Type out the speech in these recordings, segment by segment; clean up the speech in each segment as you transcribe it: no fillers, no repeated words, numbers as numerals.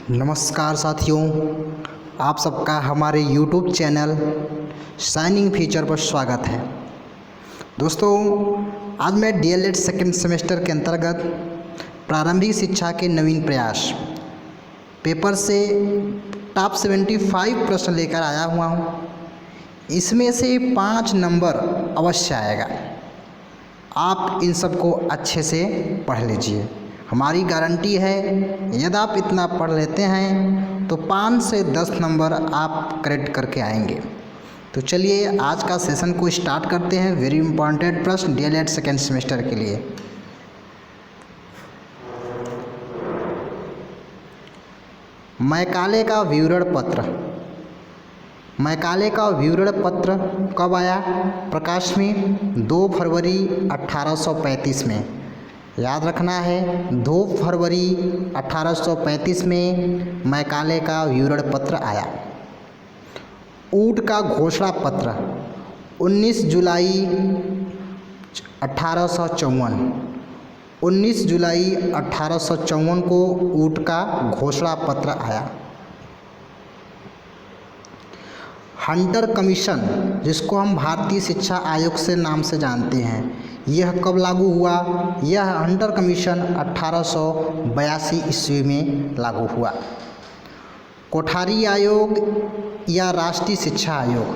नमस्कार साथियों, आप सबका हमारे YouTube चैनल शाइनिंग फ्यूचर पर स्वागत है। दोस्तों, आज मैं DLED सेकेंड सेमेस्टर के अंतर्गत प्रारंभिक शिक्षा के नवीन प्रयास पेपर से टॉप 75 प्रश्न लेकर आया हुआ हूँ। इसमें से 5 नंबर अवश्य आएगा। आप इन सबको अच्छे से पढ़ लीजिए। हमारी गारंटी है, यदि आप इतना पढ़ लेते हैं तो 5 से 10 नंबर आप करेक्ट करके आएंगे। तो चलिए आज का सेशन को स्टार्ट करते हैं। वेरी इंपॉर्टेंट प्रश्न DLED सेकेंड सेमेस्टर के लिए। मैकाले का विवरण पत्र। मैकाले का विवरण पत्र कब आया प्रकाश में? 2 फरवरी 1835 में। याद रखना है, 2 फरवरी 1835 में मैकाले का विवरण पत्र आया। ऊंट का घोषणा पत्र 19 जुलाई 1854। 19 जुलाई 1854 को ऊंट का घोषणा पत्र आया। हंटर कमीशन, जिसको हम भारतीय शिक्षा आयोग से नाम से जानते हैं, यह कब लागू हुआ? यह हंटर कमीशन 1882 ईस्वी में लागू हुआ। कोठारी आयोग या राष्ट्रीय शिक्षा आयोग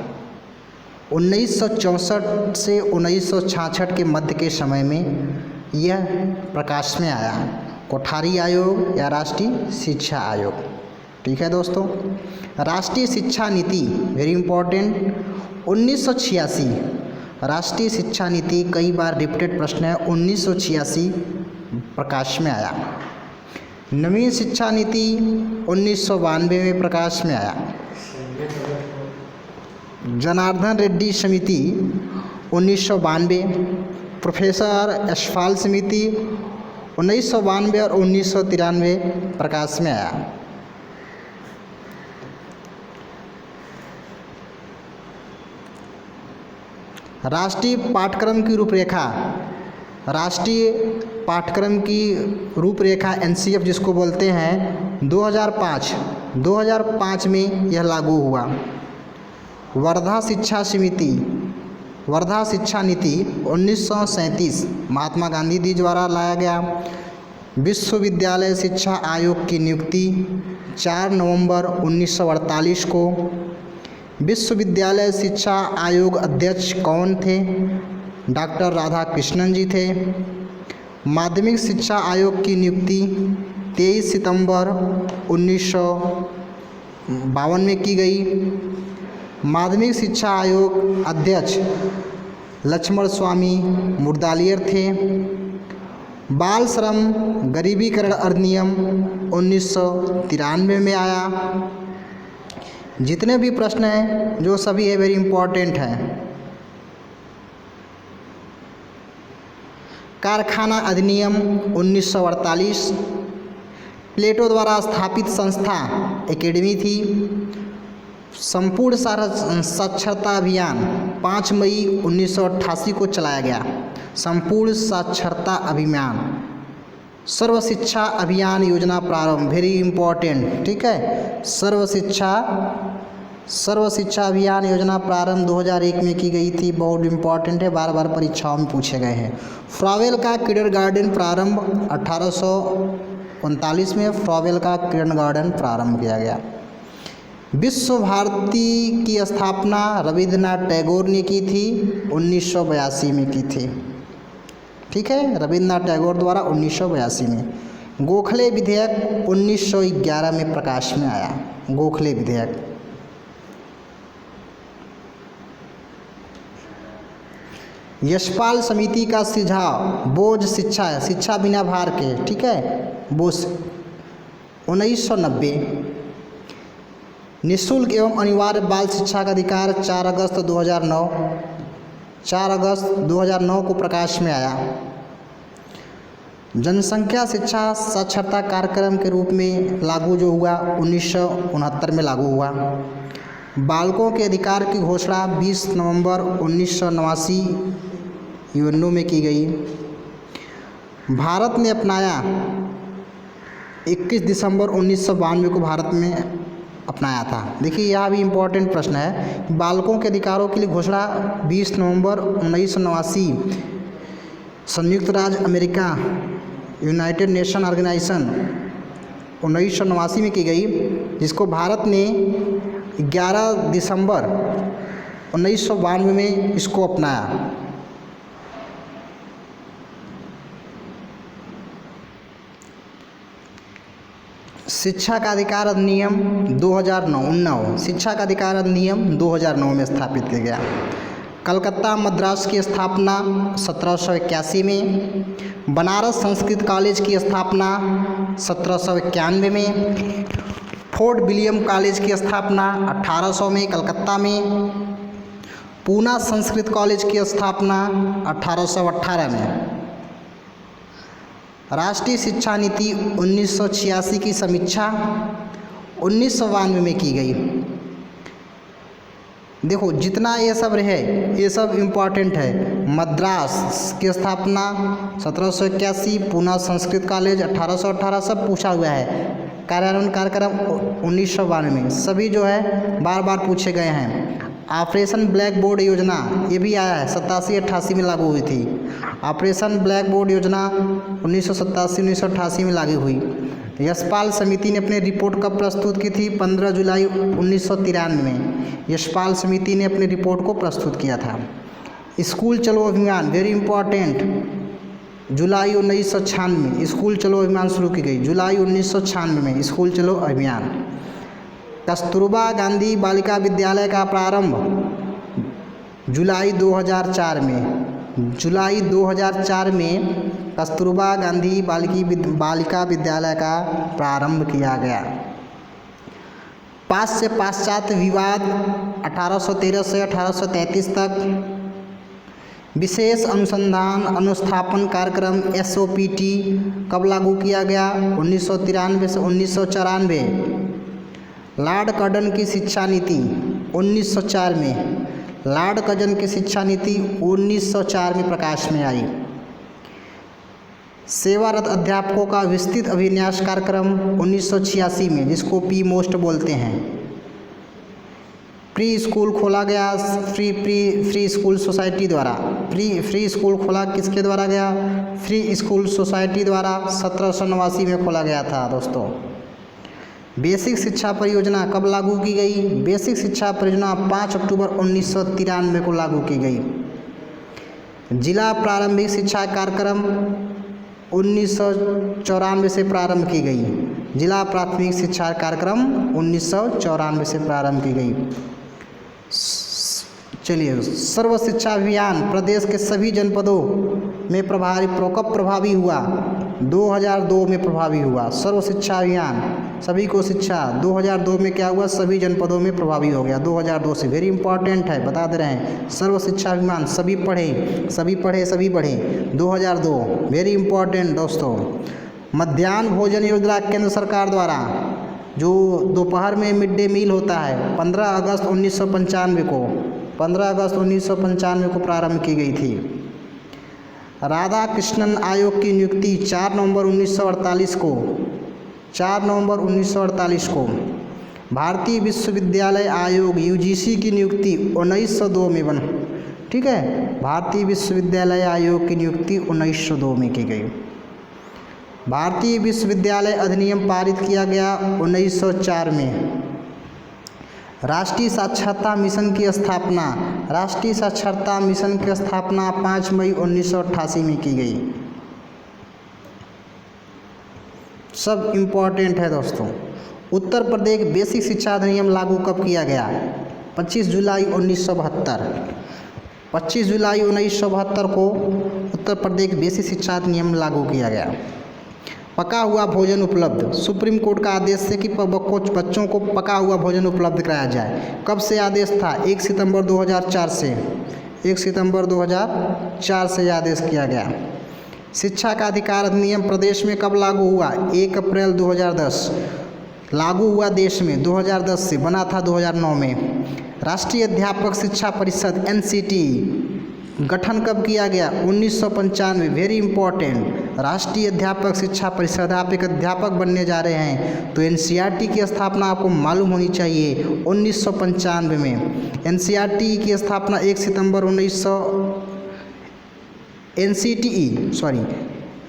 1964 से 1966 के मध्य के समय में यह प्रकाश में आया। कोठारी आयोग या राष्ट्रीय शिक्षा आयोग। ठीक है दोस्तों। राष्ट्रीय शिक्षा नीति, वेरी इंपॉर्टेंट, 1986। राष्ट्रीय शिक्षा नीति कई बार रिपीटेड प्रश्न है। 1986 प्रकाश में आया। नवीन शिक्षा नीति 1992 में प्रकाश में आया। जनार्दन रेड्डी समिति 1992। प्रोफेसर यशपाल समिति 1992 और 1993 प्रकाश में आया। राष्ट्रीय पाठ्यक्रम की रूपरेखा। राष्ट्रीय पाठ्यक्रम की रूपरेखा NCF जिसको बोलते हैं, 2005 में यह लागू हुआ। वर्धा शिक्षा समिति, वर्धा शिक्षा नीति 1937 महात्मा गांधी जी द्वारा लाया गया। विश्वविद्यालय शिक्षा आयोग की नियुक्ति 4 नवंबर 1948 को। विश्वविद्यालय शिक्षा आयोग अध्यक्ष कौन थे? डॉक्टर राधाकृष्णन जी थे। माध्यमिक शिक्षा आयोग की नियुक्ति 23 सितंबर 1952 में की गई। माध्यमिक शिक्षा आयोग अध्यक्ष लक्ष्मण स्वामी मुर्दालियर थे। बाल श्रम गरीबीकरण अधिनियम 1993 में आया। जितने भी प्रश्न हैं जो सभी है वेरी इंपॉर्टेंट हैं। कारखाना अधिनियम 1948। प्लेटो द्वारा स्थापित संस्था एकेडमी थी। संपूर्ण साक्षरता अभियान 5 मई 1988 को चलाया गया। संपूर्ण साक्षरता अभियान, सर्व शिक्षा अभियान योजना प्रारंभ, वेरी इंपॉर्टेंट। ठीक है, सर्व शिक्षा अभियान योजना प्रारंभ 2001 में की गई थी। बहुत इंपॉर्टेंट है, बार बार परीक्षाओं में पूछे गए हैं। फ्रावेल का किंडरगार्टन प्रारंभ 1839 में फ्रावेल का किंडरगार्टन प्रारंभ किया गया। विश्व भारती की स्थापना रविन्द्रनाथ टैगोर ने की थी, 1982 में की थी। ठीक है, रविन्द्रनाथ टैगोर द्वारा 1982 में। गोखले विधेयक 1911 में प्रकाश में आया। गोखले विधेयक। यशपाल समिति का सुझाव बोझ शिक्षा है, शिक्षा बिना भार के। ठीक है, बोझ 1990। निःशुल्क एवं अनिवार्य बाल शिक्षा का अधिकार 4 अगस्त 2009। 4 अगस्त 2009 को प्रकाश में आया। जनसंख्या शिक्षा साक्षरता कार्यक्रम के रूप में लागू जो हुआ 1969 में लागू हुआ। बालकों के अधिकार की घोषणा 20 नवंबर 1989 यूएनओ में की गई। भारत ने अपनाया 21 दिसंबर 1992 को भारत में अपनाया था। देखिए यह भी इम्पोर्टेंट प्रश्न है। बालकों के अधिकारों के लिए घोषणा 20 नवंबर 1989 संयुक्त राज्य अमेरिका यूनाइटेड नेशन ऑर्गेनाइजेशन 1989 में की गई, जिसको भारत ने 11 दिसंबर 1992 में इसको अपनाया। शिक्षा का अधिकार अधिनियम 2009 शिक्षा का अधिकार अधिनियम 2009 में स्थापित किया गया। कलकत्ता मद्रास की स्थापना 1781 में, बनारस संस्कृत कॉलेज की स्थापना 1791 में, फोर्ट विलियम कॉलेज की स्थापना 1800 में कलकत्ता में, पूना संस्कृत कॉलेज की स्थापना 1818 में। राष्ट्रीय शिक्षा नीति 1986 की समीक्षा 1992 में की गई। देखो जितना ये सब रहे ये सब इम्पॉर्टेंट है। मद्रास की स्थापना 1781, पूना संस्कृत कॉलेज 1818 सब पूछा हुआ है। कार्यान्वयन कार्यक्रम 1992 में सभी जो है बार बार पूछे गए हैं। ऑपरेशन ब्लैक बोर्ड योजना ये भी आया है, 87-88 में लागू हुई थी। ऑपरेशन ब्लैक बोर्ड योजना 1987-1988 में लागू हुई। यशपाल समिति ने अपनी रिपोर्ट कब प्रस्तुत की थी? 15 जुलाई 1993 में यशपाल समिति ने अपनी रिपोर्ट को प्रस्तुत किया था। स्कूल चलो अभियान वेरी इंपॉर्टेंट, जुलाई 1996 स्कूल चलो अभियान शुरू की गई। जुलाई 1996 में स्कूल चलो अभियान। कस्तूरबा गांधी बालिका विद्यालय का प्रारंभ जुलाई 2004 में। जुलाई 2004 में कस्तूरबा गांधी बालिका विद्यालय का प्रारंभ किया गया। पाश्चात्य पाश्चात्य विवाद 1813 से 1833 तक। विशेष अनुसंधान अनुस्थापन कार्यक्रम SOPT कब लागू किया गया? 1993 से 1994। लॉर्ड कर्जन की शिक्षा नीति 1904 में। लॉर्ड कर्जन की शिक्षा नीति 1904 में प्रकाश में आई। सेवारत अध्यापकों का विस्तृत अभिन्यास कार्यक्रम 1986 में, जिसको PMOST बोलते हैं। प्री स्कूल खोला गया फ्री स्कूल सोसाइटी द्वारा। फ्री स्कूल खोला किसके द्वारा गया? फ्री स्कूल सोसाइटी द्वारा 1789 में खोला गया था दोस्तों। बेसिक शिक्षा परियोजना कब लागू की गई? बेसिक शिक्षा परियोजना 5 अक्टूबर 1993 को लागू की गई। जिला प्रारंभिक शिक्षा कार्यक्रम 1994 से प्रारंभ की गई। जिला प्राथमिक शिक्षा कार्यक्रम 1994 से प्रारंभ की गई। चलिए, सर्व शिक्षा अभियान प्रदेश के सभी जनपदों में कब प्रभावी हुआ? 2002 में प्रभावी हुआ। सर्व शिक्षा अभियान सभी को शिक्षा 2002 में क्या हुआ? सभी जनपदों में प्रभावी हो गया 2002 से। वेरी इंपॉर्टेंट है, बता दे रहे हैं। सर्व शिक्षा अभियान सभी पढ़े 2002 वेरी इंपॉर्टेंट दोस्तों। मध्याह्न भोजन योजना केंद्र सरकार द्वारा जो दोपहर में मिड डे मील होता है 15 अगस्त 1995 को प्रारंभ की गई थी। राधा कृष्णन आयोग की नियुक्ति 4 नवंबर 1948 को। भारतीय विश्वविद्यालय आयोग UGC की नियुक्ति 1902 में बना। ठीक है, भारतीय विश्वविद्यालय आयोग की नियुक्ति 1902 में की गई। भारतीय विश्वविद्यालय अधिनियम पारित किया गया 1904 में। राष्ट्रीय साक्षरता मिशन की स्थापना 5 मई 1988 में की गई। सब इम्पोर्टेंट है दोस्तों। उत्तर प्रदेश बेसिक शिक्षा अधिनियम लागू कब किया गया? 25 जुलाई 1972 को उत्तर प्रदेश बेसिक शिक्षा अधिनियम लागू किया गया। पका हुआ भोजन उपलब्ध, सुप्रीम कोर्ट का आदेश है कि बच्चों को पका हुआ भोजन उपलब्ध कराया जाए। कब से आदेश था? 1 सितंबर 2004 से आदेश किया गया। शिक्षा का अधिकार अधिनियम प्रदेश में कब लागू हुआ? 1 अप्रैल 2010 लागू हुआ देश में 2010 से, बना था 2009 में। राष्ट्रीय अध्यापक शिक्षा परिषद NCT गठन कब किया गया? 1995। Very important. राष्ट्रीय अध्यापक शिक्षा परिषद, आप एक अध्यापक बनने जा रहे हैं तो एनसीईआरटी की स्थापना आपको मालूम होनी चाहिए 1995 में। एनसीईआरटी की स्थापना 1 सितंबर 1900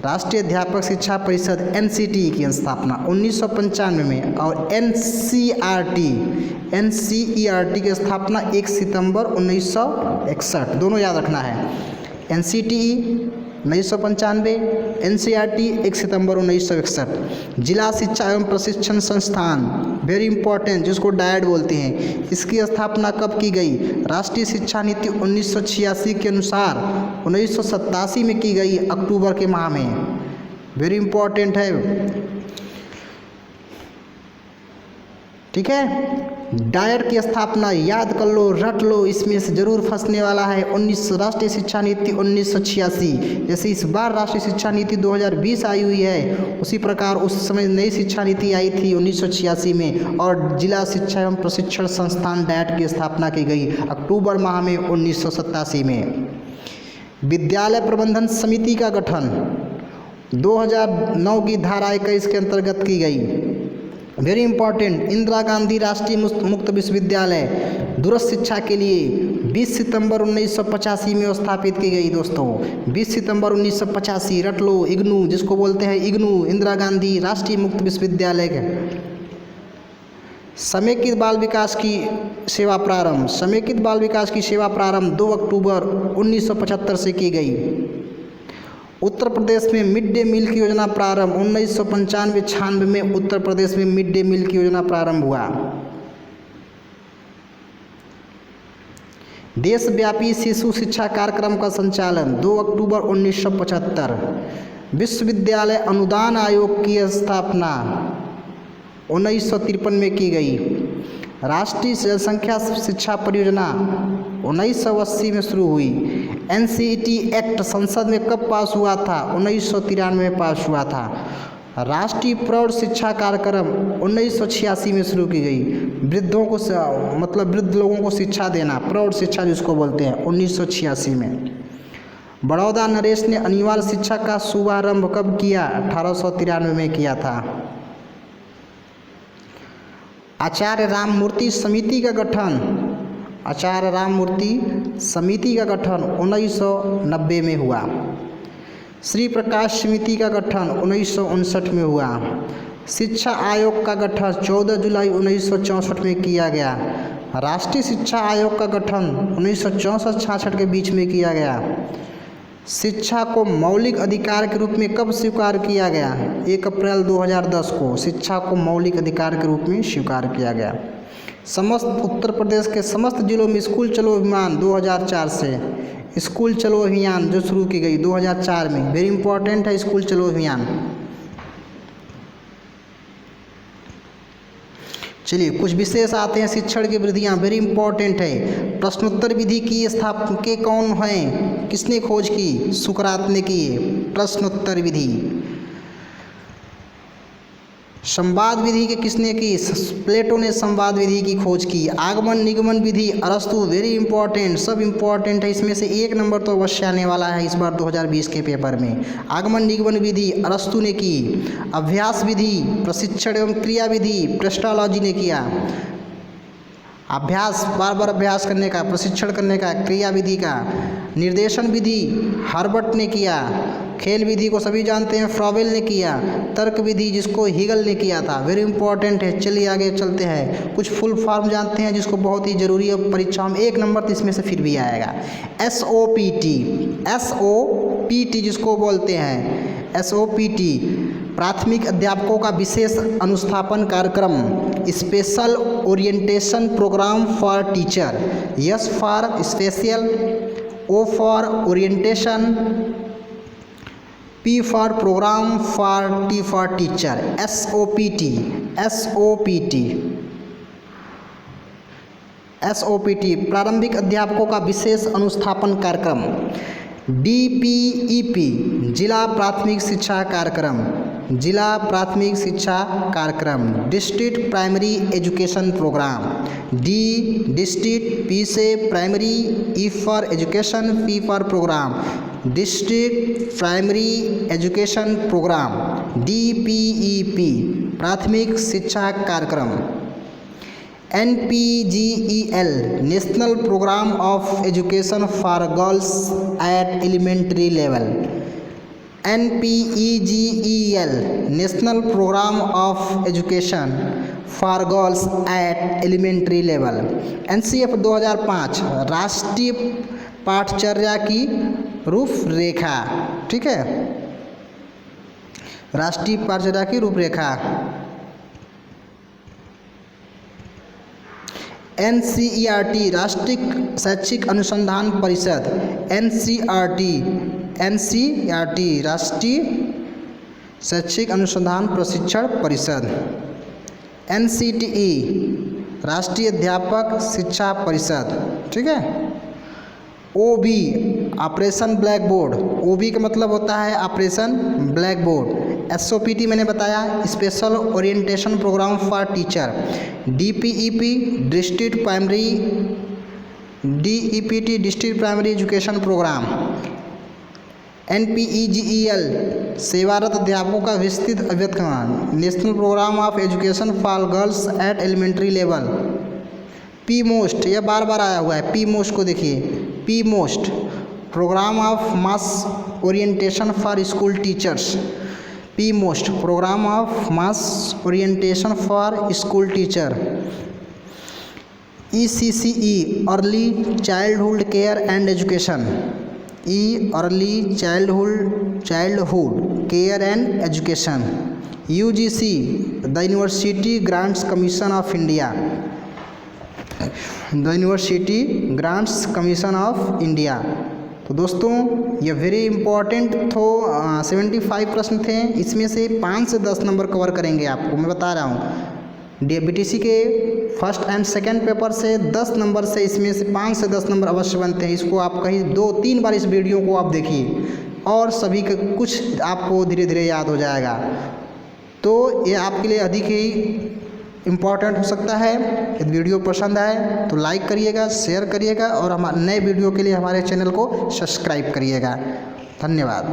राष्ट्रीय अध्यापक शिक्षा परिषद एनसीईआरटी की स्थापना 1995 में, और एनसीईआरटी की स्थापना 1 सितंबर 1961। दोनों याद रखना है, एनसीईआरटी 1995, एनसीईआरटी 1 सितंबर 1961। जिला शिक्षा एवं प्रशिक्षण संस्थान, वेरी इंपॉर्टेंट, जिसको डायट बोलते हैं, इसकी स्थापना कब की गई? राष्ट्रीय शिक्षा नीति 1986 के अनुसार 1987 में की गई, अक्टूबर के माह में। वेरी इंपॉर्टेंट है, ठीक है। डायट की स्थापना याद कर लो, रट लो, इसमें से जरूर फंसने वाला है। राष्ट्रीय शिक्षा नीति 1986, जैसे इस बार राष्ट्रीय शिक्षा नीति 2020 आई हुई है, उसी प्रकार उस समय नई शिक्षा नीति आई थी 1986 में, और जिला शिक्षा एवं प्रशिक्षण संस्थान डायट की स्थापना की गई अक्टूबर माह में 1987 में। विद्यालय प्रबंधन समिति का गठन 2009 की धारा 21 के अंतर्गत की गई। वेरी इंपॉर्टेंट, इंदिरा गांधी राष्ट्रीय मुक्त विश्वविद्यालय दूरस्थ शिक्षा के लिए 20 सितंबर 1985 में स्थापित की गई। दोस्तों 20 सितंबर 1985, रट लो, इग्नू, जिसको बोलते हैं इग्नू, इंदिरा गांधी राष्ट्रीय मुक्त विश्वविद्यालय के। समेकित बाल विकास की सेवा प्रारंभ, समेकित बाल विकास की सेवा प्रारंभ 2 अक्टूबर 1975 से की गई। उत्तर प्रदेश में मिड डे मील की योजना प्रारंभ 1995-96 में उत्तर प्रदेश में मिड डे मील की योजना प्रारंभ हुआ। देशव्यापी शिशु शिक्षा कार्यक्रम का संचालन 2 अक्टूबर 1975। विश्वविद्यालय अनुदान आयोग की स्थापना 1953 में की गई। राष्ट्रीय जनसंख्या शिक्षा परियोजना 1980 में शुरू हुई। एनसीईआरटी एक्ट संसद में कब पास हुआ था? 1993 में पास हुआ था। राष्ट्रीय प्रौढ़ शिक्षा कार्यक्रम 1986 में शुरू की गई। वृद्धों को वृद्ध लोगों को शिक्षा देना, प्रौढ़ शिक्षा जिसको बोलते हैं, 1986 में। बड़ौदा नरेश ने अनिवार्य शिक्षा का शुभारंभ कब किया? 1893 में किया था। आचार्य राममूर्ति समिति का गठन, आचार्य राममूर्ति समिति का गठन 1990 में हुआ। श्री प्रकाश समिति का गठन 1959 में हुआ। शिक्षा आयोग का गठन 14 जुलाई 1964 में किया गया। राष्ट्रीय शिक्षा आयोग का गठन 1964-66 के बीच में किया गया। शिक्षा को मौलिक अधिकार के रूप में कब स्वीकार किया गया? 1 अप्रैल 2010 को शिक्षा को मौलिक अधिकार के रूप में स्वीकार किया गया। समस्त उत्तर प्रदेश के समस्त जिलों में स्कूल चलो अभियान 2004 से, स्कूल चलो अभियान जो शुरू की गई 2004 में, वेरी इंपॉर्टेंट है स्कूल चलो अभियान। चलिए कुछ विशेष आते हैं, शिक्षण की विधियाँ, वेरी इंपॉर्टेंट है। प्रश्नोत्तर विधि की स्थापना कौन हैं? किसने खोज की? सुकरात ने की प्रश्नोत्तर विधि। संवाद विधि के किसने की? प्लेटो ने संवाद विधि की खोज की। आगमन निगमन विधि अरस्तु, वेरी इंपॉर्टेंट, सब इंपॉर्टेंट है, इसमें से 1 नंबर तो अवश्य आने वाला है इस बार 2020 के पेपर में। आगमन निगमन विधि अरस्तु ने की। अभ्यास विधि, प्रशिक्षण एवं क्रिया विधि प्रेस्टोलॉजी ने किया। अभ्यास, बार बार अभ्यास करने का, प्रशिक्षण करने का, क्रिया विधि का। निर्देशन विधि हर्बर्ट ने किया। खेल विधि को सभी जानते हैं, फ्रॉवेल ने किया। तर्क विधि जिसको हीगल ने किया था, वेरी इंपॉर्टेंट है। चलिए आगे चलते हैं। कुछ फुल फॉर्म जानते हैं जिसको बहुत ही जरूरी है परीक्षाओं में, 1 नंबर तो इसमें से फिर भी आएगा। SOPT, SOPT जिसको बोलते हैं, SOPT प्राथमिक अध्यापकों का विशेष अनुस्थापन कार्यक्रम, special orientation program for teacher. S for special, O for orientation, P for program, for T for teacher. SOPT, SOPT, SOPT प्रारंभिक अध्यापकों का विशेष अनुस्थापन कार्यक्रम। DPEP जिला प्राथमिक शिक्षा कार्यक्रम, जिला प्राथमिक शिक्षा कार्यक्रम। District primary education program. D district, P से primary, E for education, P for program. District primary education program, DPEP, प्राथमिक शिक्षा कार्यक्रम। NPGEL, national program of education for girls at elementary level. NPEGEL, national program of education for girls at elementary level. NCF 2005, राष्ट्रीय पाठचर्या की रूपरेखा। ठीक है, राष्ट्रीय पाठचर्या की रूपरेखा। NCERT, राष्ट्रीय शैक्षिक अनुसंधान परिषद। NCERT, राष्ट्रीय शैक्षिक अनुसंधान प्रशिक्षण परिषद। NCTE, राष्ट्रीय अध्यापक शिक्षा परिषद। ठीक है। OB, operation black board. OB का मतलब होता है ऑपरेशन ब्लैक बोर्ड। SOPT मैंने बताया, special orientation program for teacher. DPEP, district primary, DEPT, district primary education program. NPEGEL, सेवारत अध्यापकों का विस्तृत अभ्यर्थन, national program of education for girls at elementary level. PMOST, यह बार बार आया हुआ है, PMOST को देखिए, PMOST, program of mass orientation for school teachers. PMOST, program of mass orientation for school teacher. ECCE, early childhood care and education. Early childhood care and education. UGC, the university grants commission of India. The university grants commission of India. तो दोस्तों ये very important तो 75 प्रश्न थे, इसमें से 5 से 10 number cover करेंगे आपको, मैं बता रहा हूँ। BTC के फर्स्ट एंड सेकंड पेपर से 10 नंबर से, इसमें से 5 से 10 नंबर अवश्य बनते हैं। इसको आप कहीं 2-3 बार इस वीडियो को आप देखिए और सभी का कुछ आपको धीरे धीरे याद हो जाएगा। तो ये आपके लिए अधिक ही इम्पॉर्टेंट हो सकता है। यदि वीडियो पसंद आए तो लाइक करिएगा, शेयर करिएगा और हमारे नए वीडियो के लिए हमारे चैनल को सब्सक्राइब करिएगा। धन्यवाद।